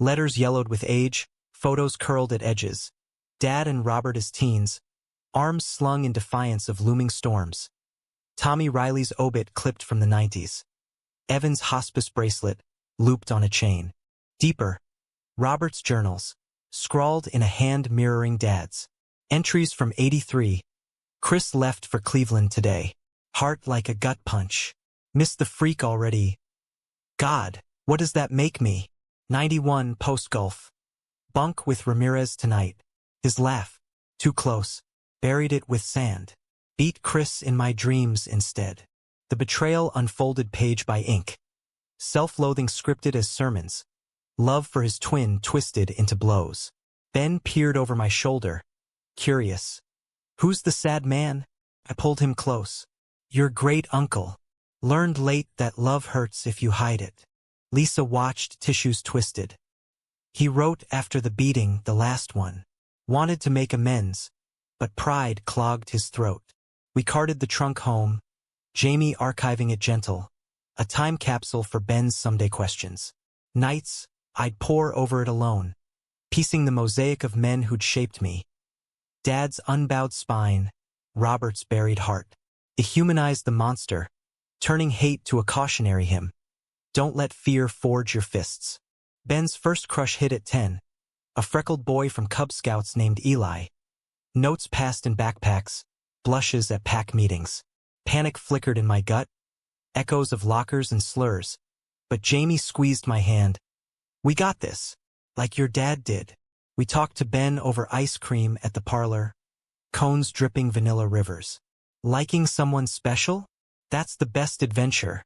letters yellowed with age, photos curled at edges. Dad and Robert as teens, arms slung in defiance of looming storms. Tommy Riley's obit clipped from the 90s. Evan's hospice bracelet, looped on a chain. Deeper, Robert's journals, scrawled in a hand mirroring Dad's. Entries from 83. Chris left for Cleveland today. Heart like a gut punch. Missed the freak already. God, what does that make me? 91 post-Gulf. Bunk with Ramirez tonight. His laugh. Too close. Buried it with sand. Beat Chris in my dreams instead. The betrayal unfolded page by ink. Self-loathing scripted as sermons. Love for his twin twisted into blows. Ben peered over my shoulder, curious. "Who's the sad man?" I pulled him close. "Your great uncle. Learned late that love hurts if you hide it." Lisa watched, tissues twisted. "He wrote after the beating, the last one. Wanted to make amends, but pride clogged his throat." We carted the trunk home, Jamie archiving it gentle, a time capsule for Ben's someday questions. Nights, I'd pore over it alone, piecing the mosaic of men who'd shaped me. Dad's unbowed spine, Robert's buried heart. It humanized the monster, turning hate to a cautionary hymn. Don't let fear forge your fists. Ben's first crush hit at 10, a freckled boy from Cub Scouts named Eli. Notes passed in backpacks, blushes at pack meetings. Panic flickered in my gut, echoes of lockers and slurs. But Jamie squeezed my hand. "We got this, like your dad did." We talked to Ben over ice cream at the parlor, cones dripping vanilla rivers. "Liking someone special? That's the best adventure,"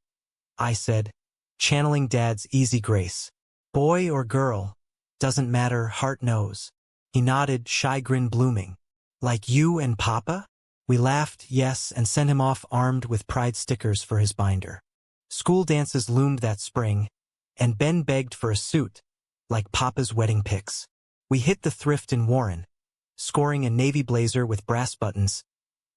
I said, channeling Dad's easy grace. "Boy or girl, doesn't matter, heart knows." He nodded, shy grin blooming. "Like you and Papa?" We laughed, yes, and sent him off armed with pride stickers for his binder. School dances loomed that spring, and Ben begged for a suit, like Papa's wedding pics. We hit the thrift in Warren, scoring a navy blazer with brass buttons,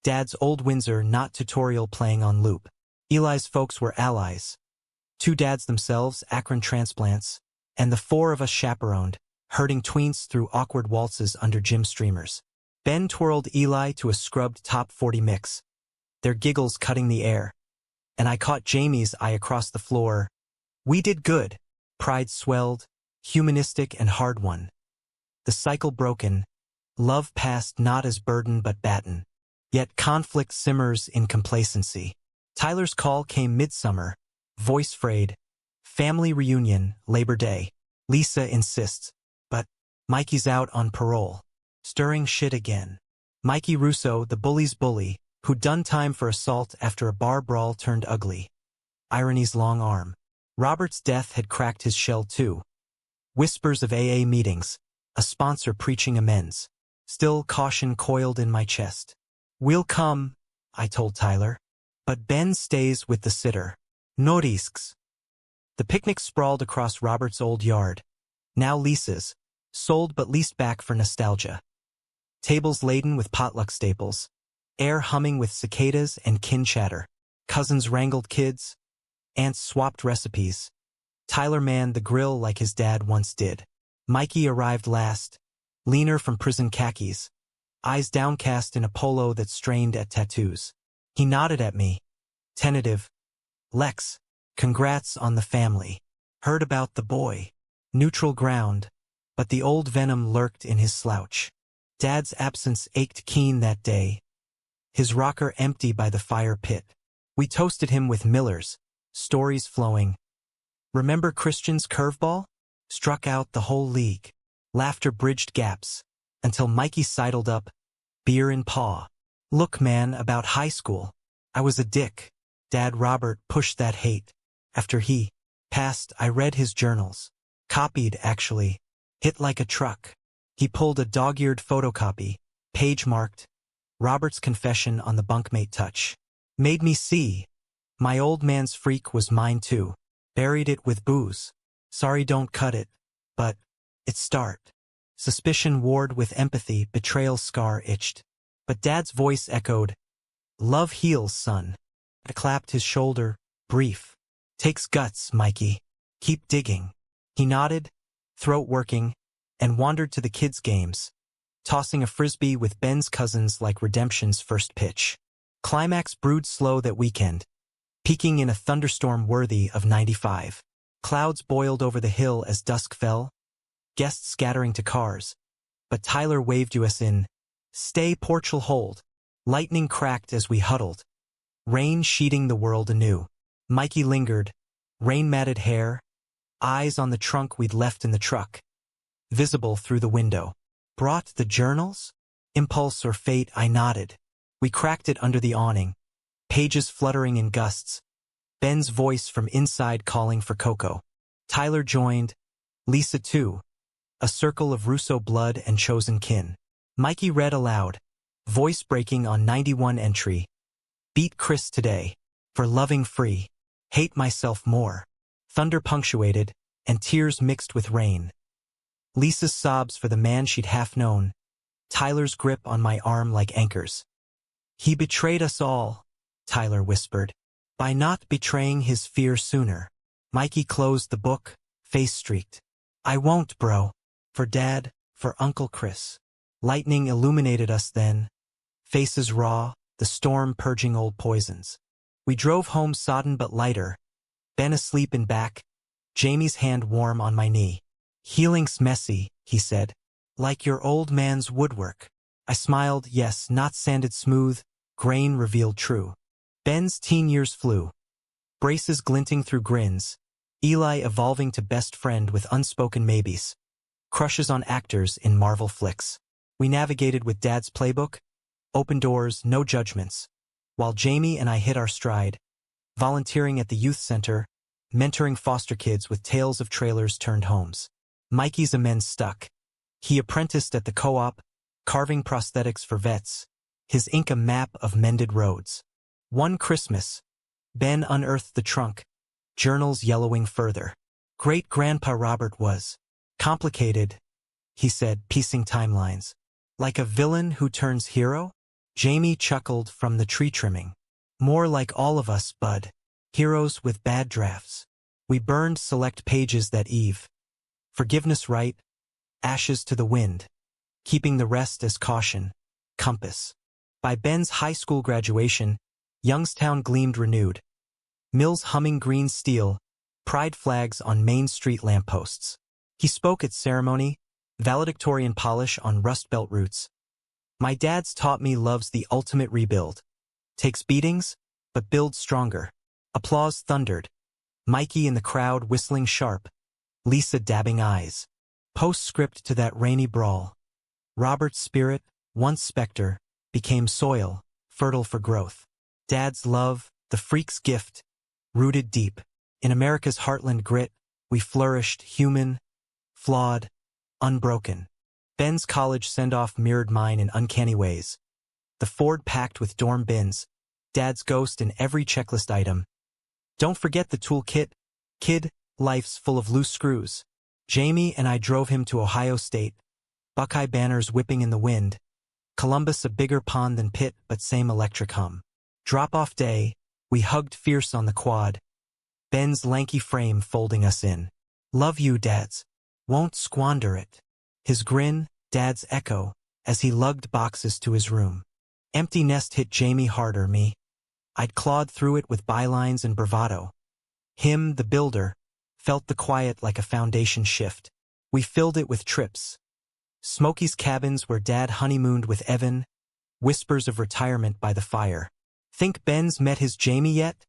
Dad's old Windsor not tutorial playing on loop. Eli's folks were allies. 2 dads themselves, Akron transplants, and the 4 of us chaperoned, herding tweens through awkward waltzes under gym streamers. Ben twirled Eli to a scrubbed top 40 mix, their giggles cutting the air. And I caught Jamie's eye across the floor. We did good. Pride swelled, humanistic and hard-won. The cycle broken, love passed not as burden but baton. Yet conflict simmers in complacency. Tyler's call came midsummer, voice frayed. Family reunion, Labor Day. Lisa insists, but Mikey's out on parole. Stirring shit again. Mikey Russo, the bully's bully, who'd done time for assault after a bar brawl turned ugly. Irony's long arm. Robert's death had cracked his shell too. Whispers of AA meetings, a sponsor preaching amends. Still caution coiled in my chest. We'll come, I told Tyler. But Ben stays with the sitter. No risks. The picnic sprawled across Robert's old yard. Now Lisa's, sold but leased back for nostalgia. Tables laden with potluck staples. Air humming with cicadas and kin chatter. Cousins wrangled kids. Aunts swapped recipes. Tyler manned the grill like his dad once did. Mikey arrived last, leaner from prison khakis, eyes downcast in a polo that strained at tattoos. He nodded at me. Tentative. Lex, congrats on the family. Heard about the boy. Neutral ground, but the old venom lurked in his slouch. Dad's absence ached keen that day. His rocker empty by the fire pit. We toasted him with Millers, stories flowing. Remember Christian's curveball? Struck out the whole league. Laughter bridged gaps, until Mikey sidled up, beer in paw. Look, man, about high school. I was a dick. Dad Robert pushed that hate. After he passed, I read his journals. Copied, actually. Hit like a truck. He pulled a dog-eared photocopy, page marked. Robert's confession on the bunkmate touch. Made me see. My old man's freak was mine too. Buried it with booze. Sorry, don't cut it. But it start. Suspicion warred with empathy, betrayal scar itched. But Dad's voice echoed. Love heals, son. I clapped his shoulder, brief. Takes guts, Mikey. Keep digging. He nodded, throat working, and wandered to the kids' games, tossing a frisbee with Ben's cousins like redemption's first pitch. Climax brewed slow that weekend, peaking in a thunderstorm worthy of 95. Clouds boiled over the hill as dusk fell, guests scattering to cars, but Tyler waved us in. Stay, porch'll hold. Lightning cracked as we huddled, rain sheeting the world anew. Mikey lingered, rain-matted hair, eyes on the trunk we'd left in the truck, visible through the window. Brought the journals? Impulse or fate, I nodded. We cracked it under the awning, pages fluttering in gusts, Ben's voice from inside calling for Coco. Tyler joined, Lisa too, a circle of Russo blood and chosen kin. Mikey read aloud, voice breaking on 91 entry. Beat Chris today, for loving free. Hate myself more. Thunder punctuated, and tears mixed with rain. Lisa's sobs for the man she'd half known. Tyler's grip on my arm like anchors. He betrayed us all, Tyler whispered, by not betraying his fear sooner. Mikey closed the book, face streaked. I won't, bro. For Dad, for Uncle Chris. Lightning illuminated us then. Faces raw, the storm purging old poisons. We drove home sodden but lighter. Ben asleep in back, Jamie's hand warm on my knee. Healing's messy, he said. Like your old man's woodwork. I smiled, yes, not sanded smooth, grain revealed true. Ben's teen years flew. Braces glinting through grins. Eli evolving to best friend with unspoken maybes. Crushes on actors in Marvel flicks. We navigated with Dad's playbook. Open doors, no judgments. While Jamie and I hit our stride. Volunteering at the youth center. Mentoring foster kids with tales of trailers turned homes. Mikey's amends stuck. He apprenticed at the co-op, carving prosthetics for vets. His ink a map of mended roads. One Christmas, Ben unearthed the trunk, journals yellowing further. Great-grandpa Robert was complicated, he said, piecing timelines. Like a villain who turns hero? Jamie chuckled from the tree trimming. More like all of us, bud. Heroes with bad drafts. We burned select pages that eve. Forgiveness right, ashes to the wind. Keeping the rest as caution. Compass. By Ben's high school graduation, Youngstown gleamed renewed. Mills humming green steel, pride flags on Main Street lampposts. He spoke at ceremony, valedictorian polish on Rust Belt roots. My dad's taught me love's the ultimate rebuild. Takes beatings, but builds stronger. Applause thundered. Mikey in the crowd whistling sharp. Lisa dabbing eyes. Postscript to that rainy brawl. Robert's spirit, once specter, became soil, fertile for growth. Dad's love, the freak's gift, rooted deep. In America's heartland grit, we flourished human, flawed, unbroken. Ben's college send-off mirrored mine in uncanny ways. The Ford packed with dorm bins, Dad's ghost in every checklist item. Don't forget the toolkit, kid, life's full of loose screws. Jamie and I drove him to Ohio State, Buckeye banners whipping in the wind. Columbus a bigger pond than Pitt, but same electric hum. Drop-off day, we hugged fierce on the quad. Ben's lanky frame folding us in. Love you, dads. Won't squander it. His grin, Dad's echo, as he lugged boxes to his room. Empty nest hit Jamie harder, me. I'd clawed through it with bylines and bravado. Him, the builder, felt the quiet like a foundation shift. We filled it with trips. Smokey's cabins where Dad honeymooned with Evan, whispers of retirement by the fire. Think Ben's met his Jamie yet?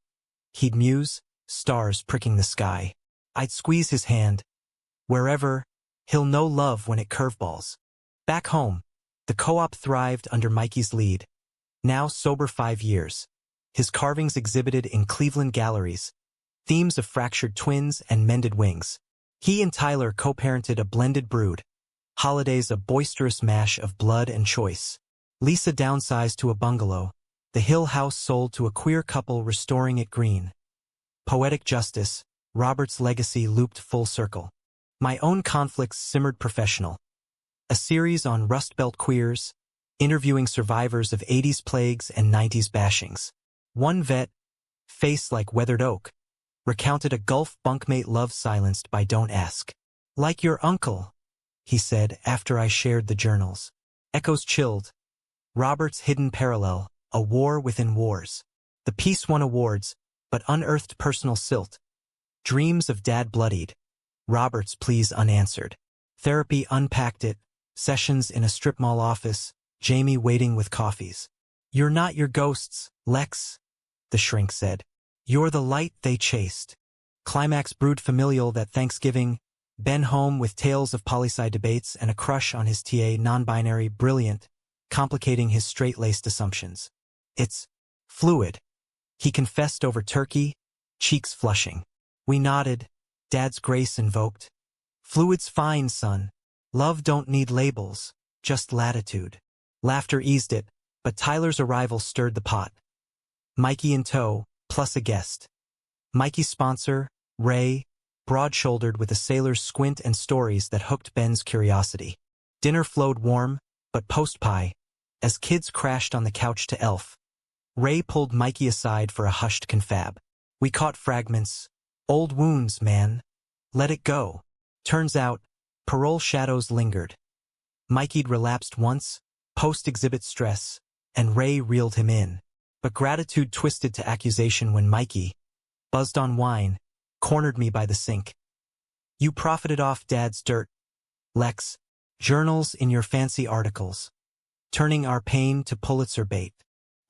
He'd muse, stars pricking the sky. I'd squeeze his hand. Wherever, he'll know love when it curveballs. Back home, the co-op thrived under Mikey's lead. Now sober 5 years. His carvings exhibited in Cleveland galleries. Themes of fractured twins and mended wings. He and Tyler co-parented a blended brood. Holidays a boisterous mash of blood and choice. Lisa downsized to a bungalow. The Hill house sold to a queer couple restoring it green. Poetic justice, Robert's legacy looped full circle. My own conflicts simmered professional. A series on Rust Belt queers, interviewing survivors of 80s plagues and 90s bashings. One vet, face like weathered oak, recounted a Gulf bunkmate love silenced by don't ask. Like your uncle, he said after I shared the journals. Echoes chilled. Robert's hidden parallel, a war within wars. The piece won awards, but unearthed personal silt. Dreams of Dad bloodied. Robert's pleas unanswered. Therapy unpacked it. Sessions in a strip mall office. Jamie waiting with coffees. You're not your ghosts, Lex, the shrink said. You're the light they chased. Climax brewed familial that Thanksgiving. Ben home with tales of poli-sci debates and a crush on his TA non-binary brilliant, complicating his straight-laced assumptions. It's fluid. He confessed over turkey, cheeks flushing. We nodded. Dad's grace invoked. Fluid's fine, son. Love don't need labels, just latitude. Laughter eased it, but Tyler's arrival stirred the pot. Mikey in tow, plus a guest. Mikey's sponsor, Ray, broad-shouldered with a sailor's squint and stories that hooked Ben's curiosity. Dinner flowed warm, but post-pie, as kids crashed on the couch to Elf. Ray pulled Mikey aside for a hushed confab. We caught fragments. Old wounds, man. Let it go. Turns out, parole shadows lingered. Mikey'd relapsed once, post-exhibit stress, and Ray reeled him in. But gratitude twisted to accusation when Mikey, buzzed on wine, cornered me by the sink. You profited off Dad's dirt, Lex. Journals in your fancy articles. Turning our pain to Pulitzer bait.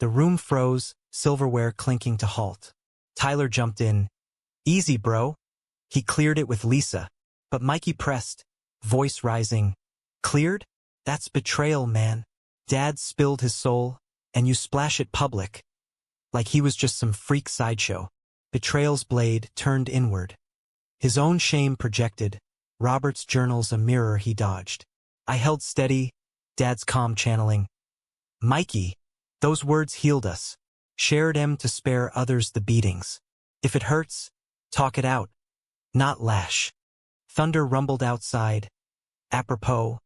The room froze, silverware clinking to halt. Tyler jumped in. Easy, bro. He cleared it with Lisa. But Mikey pressed, voice rising. Cleared? That's betrayal, man. Dad spilled his soul, and you splash it public. Like he was just some freak sideshow. Betrayal's blade turned inward. His own shame projected. Robert's journals a mirror he dodged. I held steady, Dad's calm channeling. Mikey, those words healed us. Shared 'em to spare others the beatings. If it hurts, talk it out. Not lash. Thunder rumbled outside. Apropos,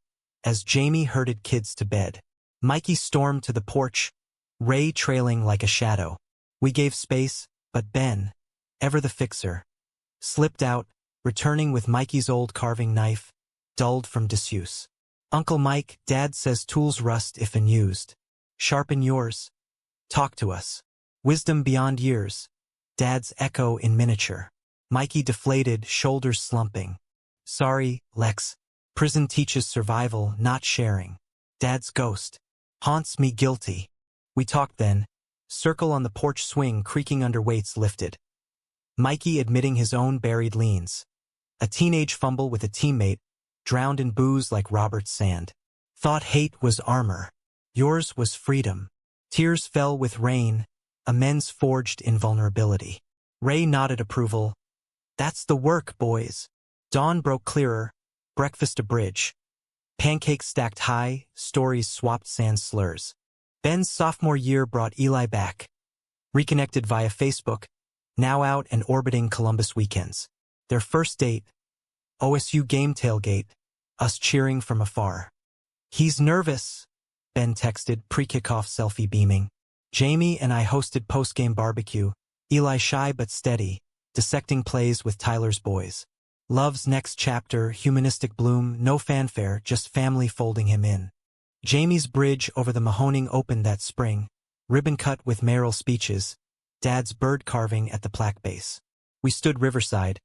as Jamie herded kids to bed. Mikey stormed to the porch, Ray trailing like a shadow. We gave space, but Ben, ever the fixer, slipped out, returning with Mikey's old carving knife, dulled from disuse. Uncle Mike, Dad says tools rust if unused. Sharpen yours. Talk to us. Wisdom beyond years. Dad's echo in miniature. Mikey deflated, shoulders slumping. Sorry, Lex. Prison teaches survival, not sharing. Dad's ghost. Haunts me guilty. We talked then. Circle on the porch swing creaking under weights lifted. Mikey admitting his own buried leans. A teenage fumble with a teammate, drowned in booze like Robert's sand. Thought hate was armor. Yours was freedom. Tears fell with rain, amends forged in vulnerability. Ray nodded approval. That's the work, boys. Dawn broke clearer, breakfast a bridge. Pancakes stacked high, stories swapped sans slurs. Ben's sophomore year brought Eli back. Reconnected via Facebook, now out and orbiting Columbus weekends. Their first date, OSU game tailgate, us cheering from afar. He's nervous, Ben texted, pre-kickoff selfie beaming. Jamie and I hosted post-game barbecue, Eli shy but steady, dissecting plays with Tyler's boys. Love's next chapter, humanistic bloom, no fanfare, just family folding him in. Jamie's bridge over the Mahoning opened that spring, ribbon cut with mayoral speeches, Dad's bird carving at the plaque base. We stood riverside,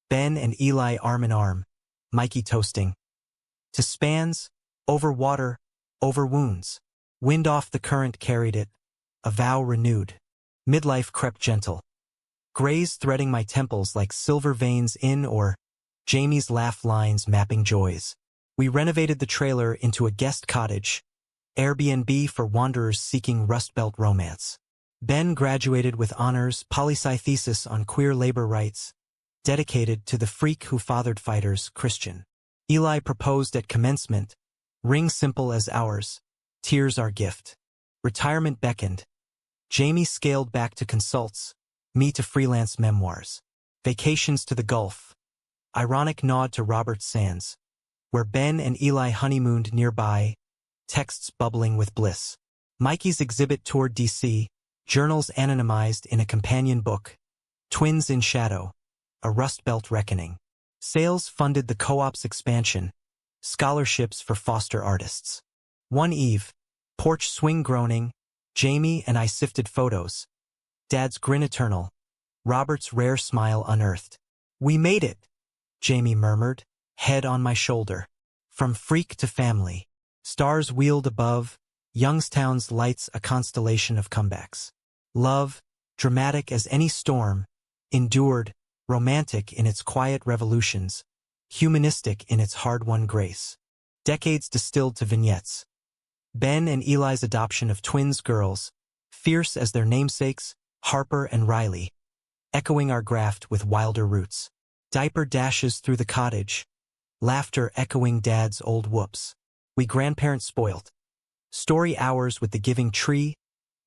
Ben and Eli arm in arm, Mikey toasting. To spans, over water, over wounds. Wind off the current carried it, a vow renewed. Midlife crept gentle. Grays threading my temples like silver veins in or Jamie's laugh lines mapping joys. We renovated the trailer into a guest cottage, Airbnb for wanderers seeking Rust Belt romance. Ben graduated with honors, poli-sci thesis on queer labor rights, dedicated to the freak who fathered fighters, Christian. Eli proposed at commencement, ring simple as ours, tears our gift. Retirement beckoned. Jamie scaled back to consults, me to freelance memoirs. Vacations to the Gulf. Ironic nod to Robert's Sands, where Ben and Eli honeymooned nearby, texts bubbling with bliss. Mikey's exhibit toured D.C., journals anonymized in a companion book, Twins in Shadow, a Rust Belt reckoning. Sales funded the co-op's expansion, scholarships for foster artists. One eve, porch swing groaning, Jamie and I sifted photos. Dad's grin eternal, Robert's rare smile unearthed. We made it, Jamie murmured, head on my shoulder. From freak to family. Stars wheeled above, Youngstown's lights a constellation of comebacks. Love, dramatic as any storm, endured, romantic in its quiet revolutions, humanistic in its hard-won grace. Decades distilled to vignettes. Ben and Eli's adoption of twins girls, fierce as their namesakes, Harper and Riley, echoing our graft with wilder roots. Diaper dashes through the cottage, laughter echoing Dad's old whoops. We grandparents spoilt. Story hours with the giving tree,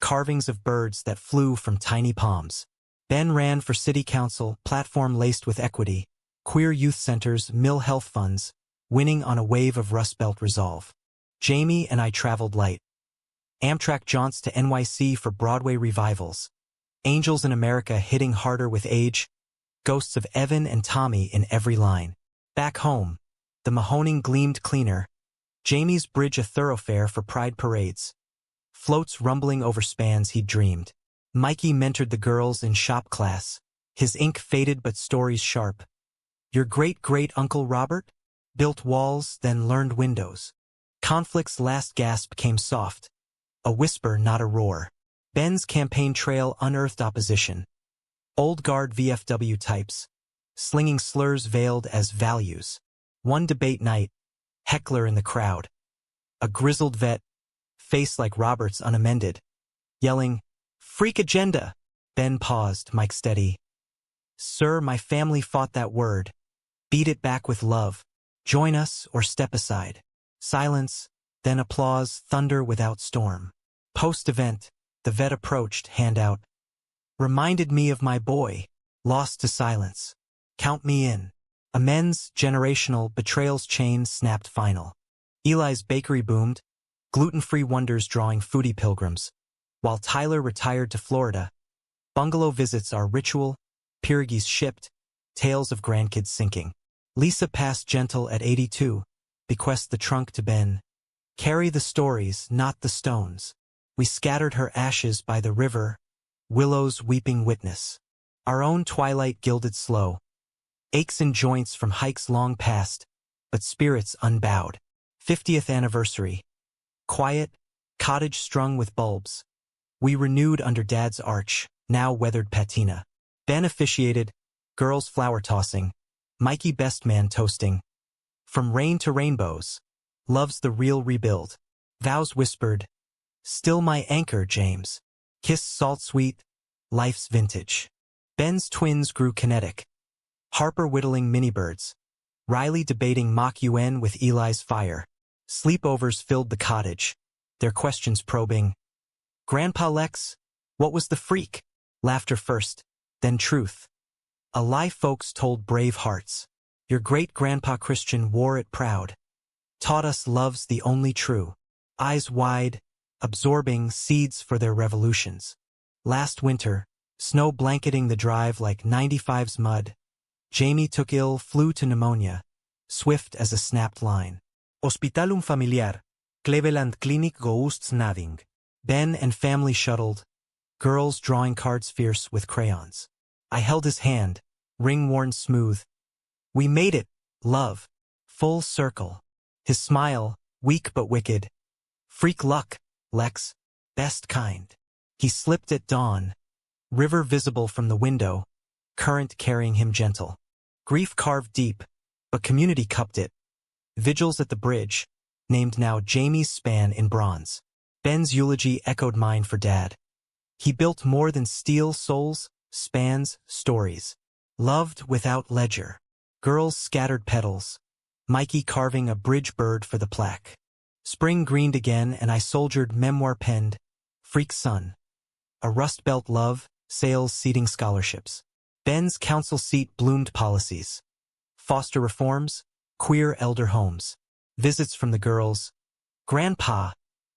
carvings of birds that flew from tiny palms. Ben ran for city council, platform laced with equity, queer youth centers, mill health funds, winning on a wave of Rust Belt resolve. Jamie and I traveled light. Amtrak jaunts to NYC for Broadway revivals. Angels in America hitting harder with age, ghosts of Evan and Tommy in every line. Back home, the Mahoning gleamed cleaner, Jamie's bridge a thoroughfare for pride parades. Floats rumbling over spans he'd dreamed. Mikey mentored the girls in shop class, his ink faded but stories sharp. Your great-great-uncle Robert? Built walls, then learned windows. Conflict's last gasp came soft. A whisper, not a roar. Ben's campaign trail unearthed opposition. Old guard VFW types, slinging slurs veiled as values. One debate night, heckler in the crowd. A grizzled vet, face like Robert's unamended, yelling, "Freak agenda!" Ben paused, mic steady. "Sir, my family fought that word. Beat it back with love. Join us or step aside." Silence, then applause, thunder without storm. Post-event, the vet approached, hand out. "Reminded me of my boy, lost to silence. Count me in." Amends, generational, betrayal's chain snapped final. Eli's bakery boomed, gluten-free wonders drawing foodie pilgrims. While Tyler retired to Florida, bungalow visits are ritual, pierogies shipped, tales of grandkids sinking. Lisa passed gentle at 82, bequests the trunk to Ben. Carry the stories, not the stones. We scattered her ashes by the river, willows weeping witness. Our own twilight gilded slow. Aches in joints from hikes long past, but spirits unbowed. 50th anniversary. Quiet, cottage strung with bulbs. We renewed under Dad's arch, now weathered patina. Ben officiated, girls flower tossing, Mikey best man toasting. From rain to rainbows, love's the real rebuild. Vows whispered, still my anchor, James. Kiss salt sweet, life's vintage. Ben's twins grew kinetic. Harper whittling minibirds. Riley debating Mach UN with Eli's fire. Sleepovers filled the cottage, their questions probing. Grandpa Lex, what was the freak? Laughter first, then truth. A lie folks told brave hearts. Your great-grandpa Christian wore it proud. Taught us love's the only true. Eyes wide, absorbing seeds for their revolutions. Last winter, snow blanketing the drive like 95's mud. Jamie took ill, flew to pneumonia, swift as a snapped line. Hospitalum familiar, Cleveland Clinic ghosts nothing. Ben and family shuttled, girls drawing cards fierce with crayons. I held his hand, ring-worn smooth. We made it, love, full circle. His smile, weak but wicked. Freak luck, Lex, best kind. He slipped at dawn, river visible from the window, current carrying him gentle. Grief carved deep, but community cupped it. Vigils at the bridge, named now Jamie's span in bronze. Ben's eulogy echoed mine for Dad. He built more than steel souls, spans, stories. Loved without ledger. Girls scattered petals. Mikey carving a bridge bird for the plaque. Spring greened again and I soldiered memoir penned. Freak son. A Rust Belt love, sales seating scholarships. Ben's council seat bloomed policies. Foster reforms, queer elder homes. Visits from the girls. Grandpa,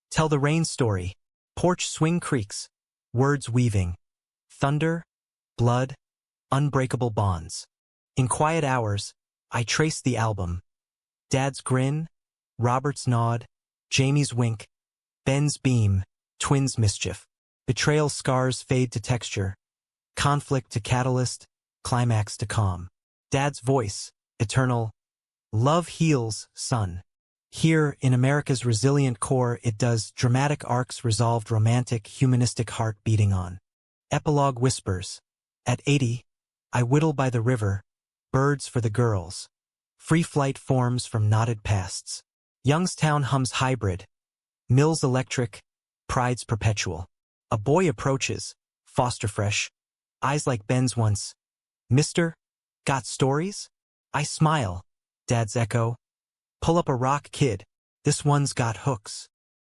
tell the rain story. Porch swing creaks. Words weaving. Thunder, blood, unbreakable bonds. In quiet hours, I traced the album. Dad's grin, Robert's nod, Jamie's wink, Ben's beam, twins' mischief. Betrayal scars fade to texture. Conflict to catalyst, climax to calm. Dad's voice, eternal. Love heals, son. Here, in America's resilient core, it does dramatic arcs resolved romantic, humanistic heart beating on. Epilogue whispers. At 80, I whittle by the river, birds for the girls. Free flight forms from knotted pasts. Youngstown hums hybrid. Mills electric, pride's perpetual. A boy approaches, Foster fresh. Eyes like Ben's once. Mister, got stories? I smile. Dad's echo. Pull up a rock, kid. This one's got hooks.